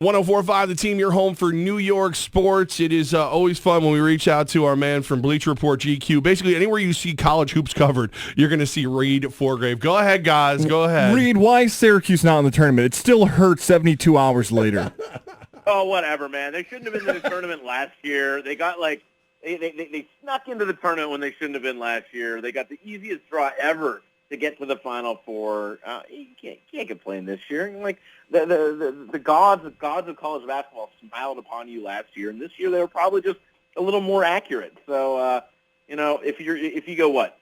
104.5 The Team, your home for New York sports. It is always fun when we reach out to our man from Bleacher Report GQ. Basically, anywhere you see college hoops covered, you're going to see Reid Forgrave. Go ahead, guys. Go ahead. Reid, why is Syracuse not in the tournament? It still hurts 72 hours later. Oh, whatever, man. They shouldn't have been in the tournament last year. They got they snuck into the tournament when they shouldn't have been last year. They got the easiest draw ever to get to the Final Four. You can't complain this year. Like the gods of college basketball smiled upon you last year, and this year they were probably just a little more accurate. So if you go what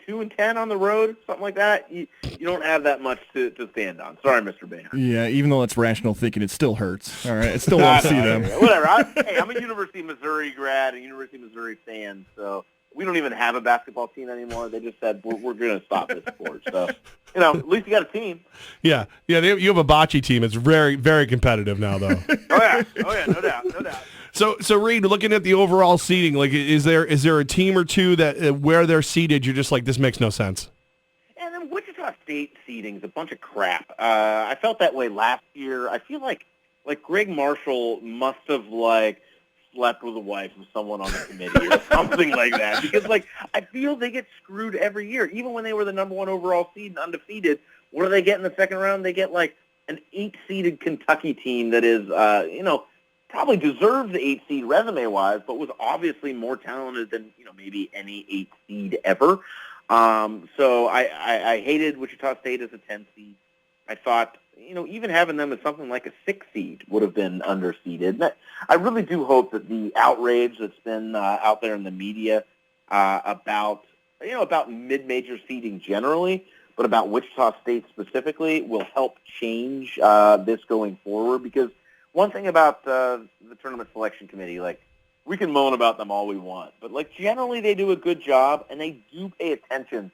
2-10 on the road, something like that, you don't have that much to stand on. Sorry, Mr. Boehner. Yeah, even though it's rational thinking, it still hurts. All right, I still won't see them. Whatever. I'm a University of Missouri grad, a University of Missouri fan, so we don't even have a basketball team anymore. They just said we're going to stop this sport. So, at least you got a team. Yeah. You have a bocce team. It's very, very competitive now, though. Oh yeah, no doubt. So Reid, looking at the overall seeding, like, is there a team or two that where they're seeded, you're just like, this makes no sense? And then Wichita State seeding is a bunch of crap. I felt that way last year. I feel like Greg Marshall must have slept with a wife of someone on the committee or something like that. Because I feel they get screwed every year. Even when they were the number one overall seed and undefeated, what do they get in the second round? They get an 8-seeded Kentucky team that is probably deserves the 8 seed resume-wise, but was obviously more talented than maybe any 8 seed ever. So I hated Wichita State as a 10 seed. I thought even having them as something like a 6 seed would have been underseeded. I really do hope that the outrage that's been out there in the media about mid-major seeding generally, but about Wichita State specifically, will help change this going forward. Because one thing about the tournament selection committee, we can moan about them all we want, but generally they do a good job, and they do pay attention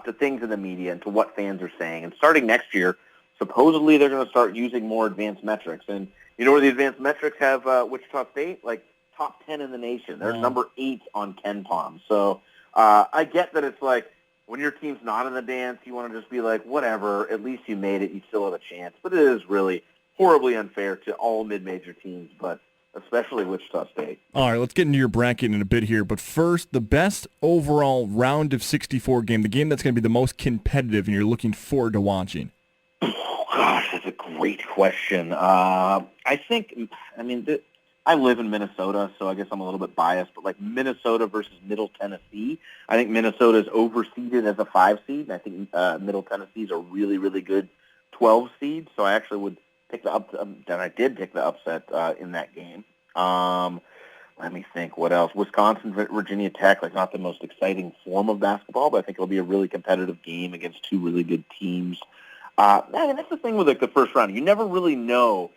to things in the media and to what fans are saying. And starting next year, supposedly they're going to start using more advanced metrics. And you know where the advanced metrics have Wichita State? Top 10 in the nation. They're number 8 on KenPom. So I get that it's when your team's not in the dance, you want to just be whatever, at least you made it, you still have a chance. But it is really horribly unfair to all mid-major teams, but especially Wichita State. All right, let's get into your bracket in a bit here. But first, the best overall round of 64 game, the game that's going to be the most competitive and you're looking forward to watching. Oh, gosh, that's a great question. I live in Minnesota, so I guess I'm a little bit biased, but Minnesota versus Middle Tennessee, I think Minnesota is overseeded as a 5 seed, and I think Middle Tennessee is a really, really good 12 seed, so I actually would pick the I did pick the upset in that game. Let me think. What else? Wisconsin, Virginia Tech, not the most exciting form of basketball, but I think it'll be a really competitive game against 2 really good teams. That's the thing with the first round. You never really know.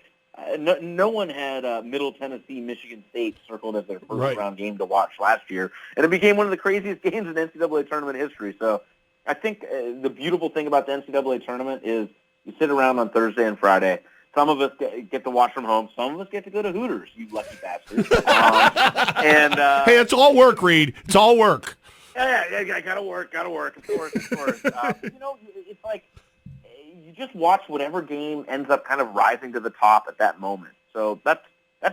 No one had Middle Tennessee, Michigan State circled as their first round game to watch last year, and it became one of the craziest games in NCAA tournament history. So I think the beautiful thing about the NCAA tournament is you sit around on Thursday and Friday. Some of us get to watch from home. Some of us get to go to Hooters, you lucky bastards. Hey, it's all work, Reid. It's all work. Yeah, gotta work, of course. It's you just watch whatever game ends up kind of rising to the top at that moment. So that's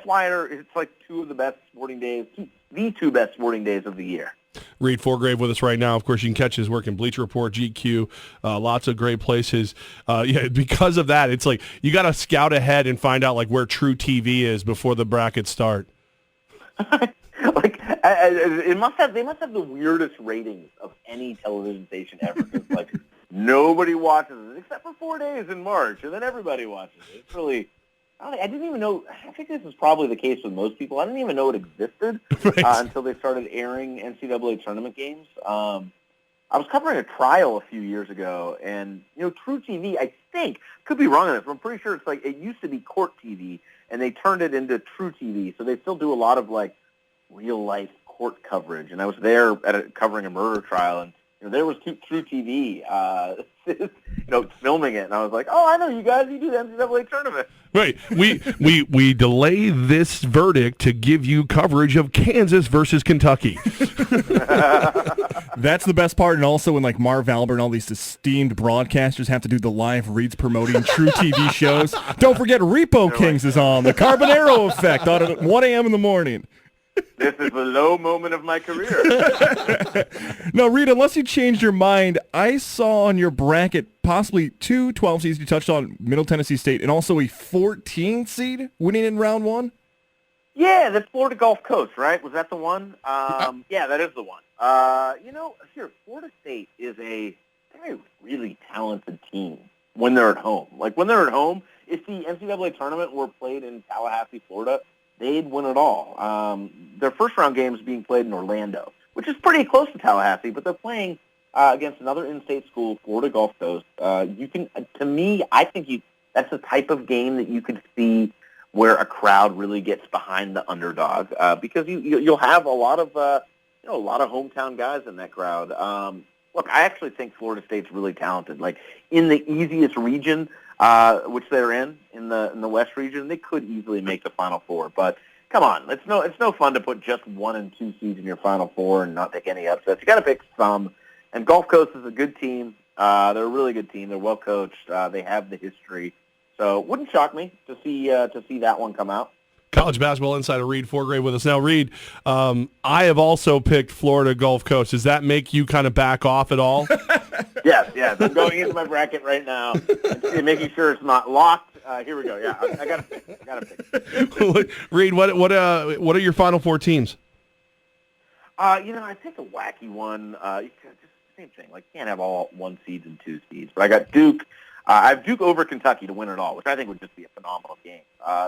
why it's 2 of the best sporting days, the 2 best sporting days of the year. Reid Forgrave with us right now. Of course, you can catch his work in Bleacher Report, GQ, lots of great places. Because of that, it's you got to scout ahead and find out where TruTV is before the brackets start. They must have the weirdest ratings of any television station ever. Nobody watches it except for 4 days in March, and then everybody watches it. It's really. I didn't even know. I think this is probably the case with most people. I didn't even know it existed until they started airing NCAA tournament games. I was covering a trial a few years ago, and TruTV, I think, could be wrong on this, but I'm pretty sure it's it used to be Court TV, and they turned it into TruTV, so they still do a lot of real life court coverage. And I was there covering a murder trial, and there was TruTV, filming it, and I was like, oh, I know you guys. You do the NCAA tournament. Right. We delay this verdict to give you coverage of Kansas versus Kentucky. That's the best part, and also when like Marv Albert and all these esteemed broadcasters have to do the live reads promoting TruTV shows. Don't forget Repo Kings is on, the Carbonaro Effect on at 1 a.m. in the morning. This is the low moment of my career. No, Reid, unless you changed your mind, I saw on your bracket possibly 2 12 seeds. You touched on Middle Tennessee State and also a 14 seed winning in round 1. Yeah, that's Florida Gulf Coast, right? Was that the one? Yeah, that is the one. Here, Florida State is a really talented team when they're at home. Like, when they're at home, if the NCAA tournament were played in Tallahassee, Florida, they'd win it all. Their first-round game is being played in Orlando, which is pretty close to Tallahassee, but they're playing against another in-state school, Florida Gulf Coast. I think that's the type of game that you could see where a crowd really gets behind the underdog, because you'll have a lot of hometown guys in that crowd. Look, I actually think Florida State's really talented. Like, in the easiest region, which they're in the West region, they could easily make the Final Four. But come on, it's no fun to put just 1 and 2 seeds in your Final Four and not take any upsets. You got to pick some. And Gulf Coast is a good team. They're a really good team. They're well coached. They have the history. So it wouldn't shock me to see that one come out. College basketball insider Reid Forgrave with us now. Reid, I have also picked Florida Gulf Coast. Does that make you kind of back off at all? Yes. I'm going into my bracket right now and making sure it's not locked. Here we go. Yeah, I got to pick. Reid, what are your Final Four teams? I think a wacky one. Just the same thing. Like, you can't have all 1 seeds and 2 seeds. But I got Duke. I have Duke over Kentucky to win it all, which I think would just be a phenomenal game.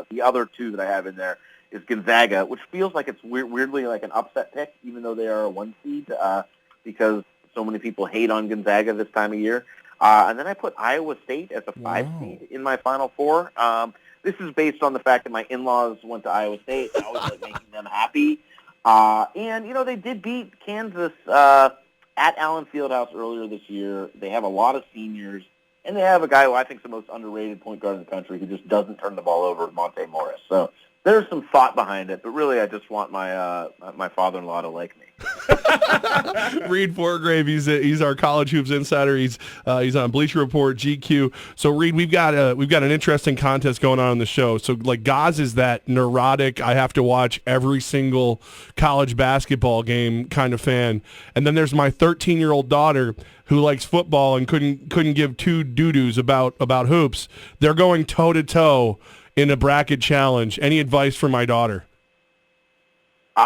The other 2 that I have in there is Gonzaga, which feels like it's weirdly like an upset pick, even though they are a 1 seed, because so many people hate on Gonzaga this time of year. And then I put Iowa State as a 5 seed in my Final Four. This is based on the fact that my in-laws went to Iowa State. I always like making them happy. And they did beat Kansas at Allen Fieldhouse earlier this year. They have a lot of seniors. And they have a guy who I think is the most underrated point guard in the country who just doesn't turn the ball over, Monte Morris. So there's some thought behind it, but really I just want my father-in-law to like me. Reid Forgrave, he's our college hoops insider. He's on Bleacher Report, GQ. So Reid, we've got an interesting contest going on the show. So like Gaz is that neurotic, I have to watch every single college basketball game kind of fan, and then there's my 13-year-old daughter who likes football and couldn't give 2 doo-doos about hoops. They're going toe-to-toe in a bracket challenge. Any advice for my daughter?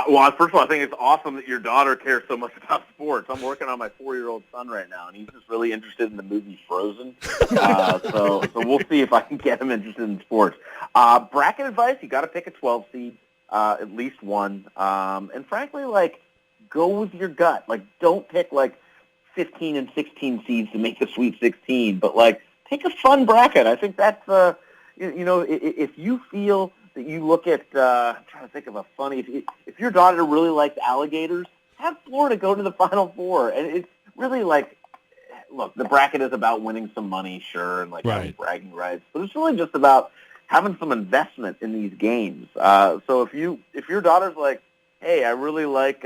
Well, first of all, I think it's awesome that your daughter cares so much about sports. I'm working on my 4-year-old son right now, and he's just really interested in the movie Frozen. So we'll see if I can get him interested in sports. Bracket advice, you got to pick a 12 seed, at least one. And frankly, like, go with your gut. Like, don't pick, like, 15 and 16 seeds to make the Sweet 16, but like pick a fun bracket. I think that's if you feel that you look at I'm trying to think of a funny, if your daughter really likes alligators, have Florida go to the Final Four. And it's really like, look, the bracket is about winning some money, sure, and like having bragging rights, but it's really just about having some investment in these games. So if your daughter's like, hey, I really like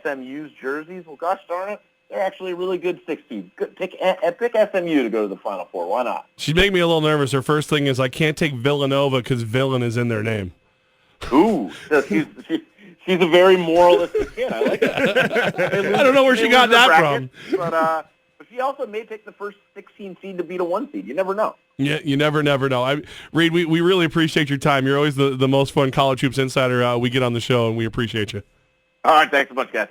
SMU's jerseys, well, gosh darn it, they're actually a really good 16. Pick SMU to go to the Final Four. Why not? She's making me a little nervous. Her first thing is I can't take Villanova because villain is in their name. Ooh, she's a very moralistic kid. I like that. I don't know where she got that from. But she also may pick the first 16 seed to beat a 1 seed. You never know. Yeah, you never know. Reid, we really appreciate your time. You're always the most fun college hoops insider we get on the show, and we appreciate you. All right, thanks a bunch, guys.